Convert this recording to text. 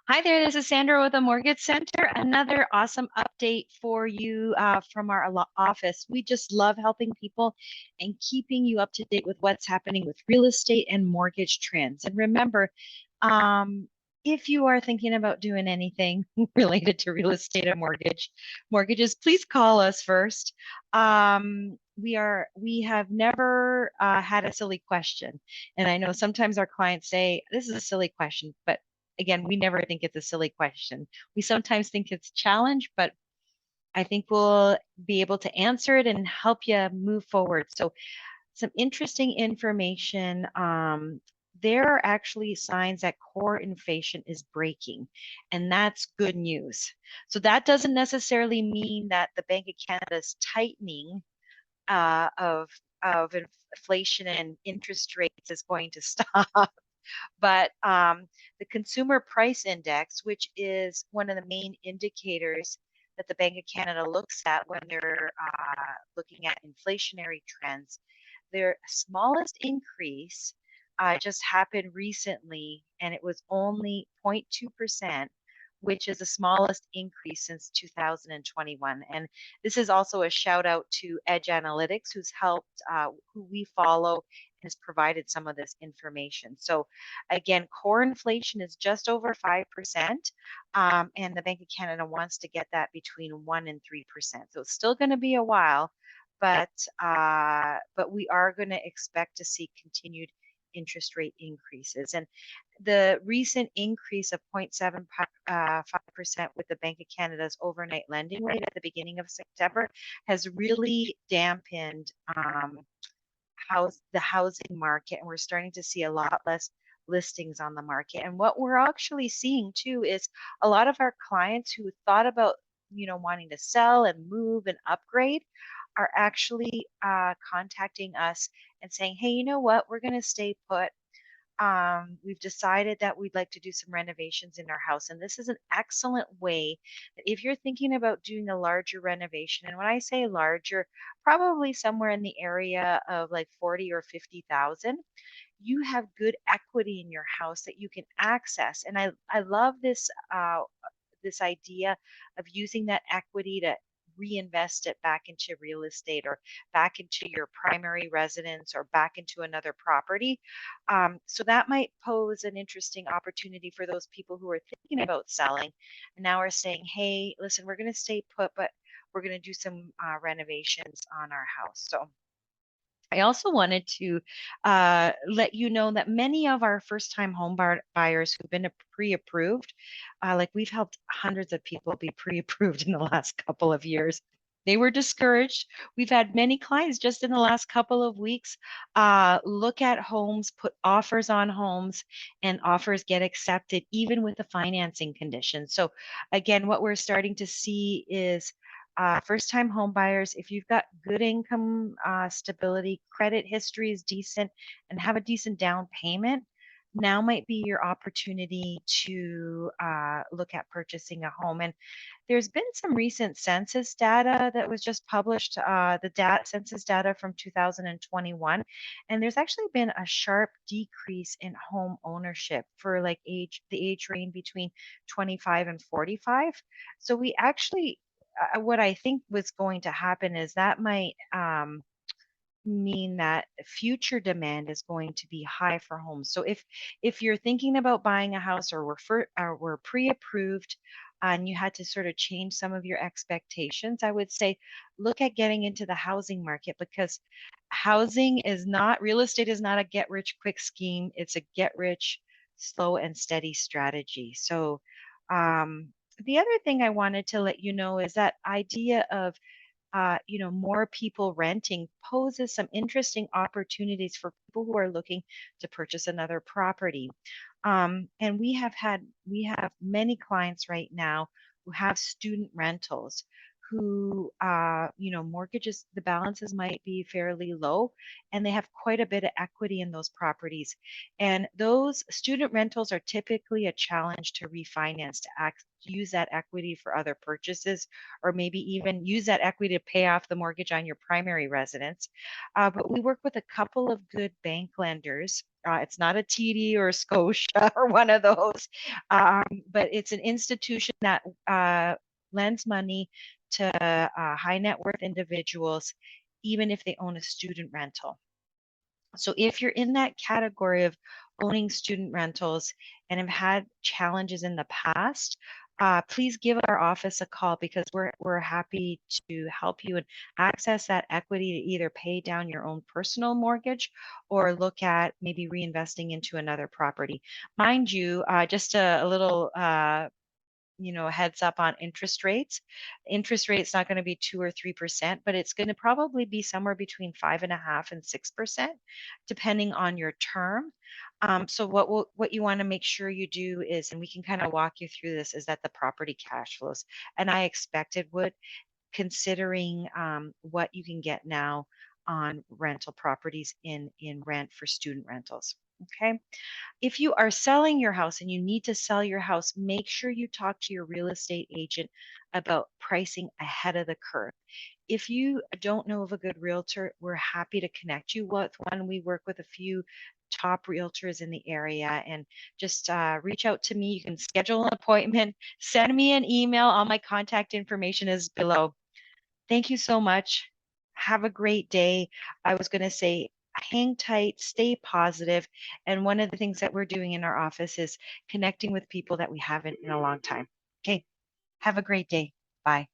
Hi there, this is Sandra with the Mortgage Center. Another awesome update for you from our office. We just love helping people and keeping you up to date with what's happening with real estate and mortgage trends. And remember, um, if you are thinking about doing anything related to real estate or mortgages, please call us first. We have never had a silly question. And I know sometimes our clients say, this is a silly question, but again, we never think it's a silly question. We sometimes think it's a challenge, but I think we'll be able to answer it and help you move forward. So, some interesting information. There are actually signs that core inflation is breaking, and that's good news. So, that doesn't necessarily mean that the Bank of Canada's tightening uh, of of inflation and interest rates is going to stop. But the consumer price index, which is one of the main indicators that the Bank of Canada looks at when they're looking at inflationary trends, their smallest increase just happened recently, and it was only 0.2%, which is the smallest increase since 2021. And this is also a shout out to Edge Analytics, who's helped, who we follow, and has provided some of this information. So again, core inflation is just over 5%, and the Bank of Canada wants to get that between 1 and 3%. So it's still going to be a while, but we are going to expect to see continued interest rate increases. And the recent increase of 0.75% with the Bank of Canada's overnight lending rate at the beginning of September has really dampened the housing market, and we're starting to see a lot less listings on the market. And what we're actually seeing too is a lot of our clients who thought about wanting to sell and move and upgrade are actually contacting us and saying, hey, you know what, we're going to stay put. We've decided that we'd like to do some renovations in our house. And this is an excellent way that if you're thinking about doing a larger renovation, and when I say larger, probably somewhere in the area of like 40 or 50,000, you have good equity in your house that you can access. And I love this idea of using that equity to reinvest it back into real estate or back into your primary residence or back into another property. So that might pose an interesting opportunity for those people who are thinking about selling and now are saying, hey, listen, we're going to stay put, but we're going to do some renovations on our house. So I also wanted to let you know that many of our first-time buyers who've been pre-approved, like we've helped hundreds of people be pre-approved in the last couple of years. They were discouraged. We've had many clients just in the last couple of weeks look at homes, put offers on homes, and offers get accepted even with the financing conditions. So again, what we're starting to see is first time home buyers, if you've got good income stability, credit history is decent, and have a decent down payment, now might be your opportunity to look at purchasing a home. And there's been some recent census data that was just published, census data from 2021, and there's actually been a sharp decrease in home ownership for like the age range between 25 and 45. So we actually what I think was going to happen is that might mean that future demand is going to be high for homes. So if you're thinking about buying a house or were pre-approved and you had to sort of change some of your expectations, I would say look at getting into the housing market because real estate is not a get rich quick scheme. It's a get rich slow and steady strategy. So um, the other thing I wanted to let you know is that idea of more people renting poses some interesting opportunities for people who are looking to purchase another property. And we have many clients right now who have student rentals who, mortgages, the balances might be fairly low, and they have quite a bit of equity in those properties. And those student rentals are typically a challenge to refinance, use that equity for other purchases, or maybe even use that equity to pay off the mortgage on your primary residence. But we work with a couple of good bank lenders. It's not a TD or a Scotia or one of those, but it's an institution that lends money to high net worth individuals, even if they own a student rental. So if you're in that category of owning student rentals and have had challenges in the past, please give our office a call, because we're happy to help you and access that equity to either pay down your own personal mortgage or look at maybe reinvesting into another property. Mind you, just a little heads up on interest rates. Interest rate's not going to be 2 or 3%, but it's going to probably be somewhere between 5.5% and 6%, depending on your term. So what you want to make sure you do is, and we can kind of walk you through this, is that the property cash flows. And I expect it would, considering what you can get now on rental properties in rent for student rentals. Okay. If you are selling your house and you need to sell your house, make sure you talk to your real estate agent about pricing ahead of the curve. If you don't know of a good realtor, we're happy to connect you with one. We work with a few top realtors in the area, and just reach out to me. You can schedule an appointment, send me an email. All my contact information is below. Thank you so much. Have a great day. I was going to say, hang tight, stay positive. And one of the things that we're doing in our office is connecting with people that we haven't in a long time. Okay. Have a great day. Bye.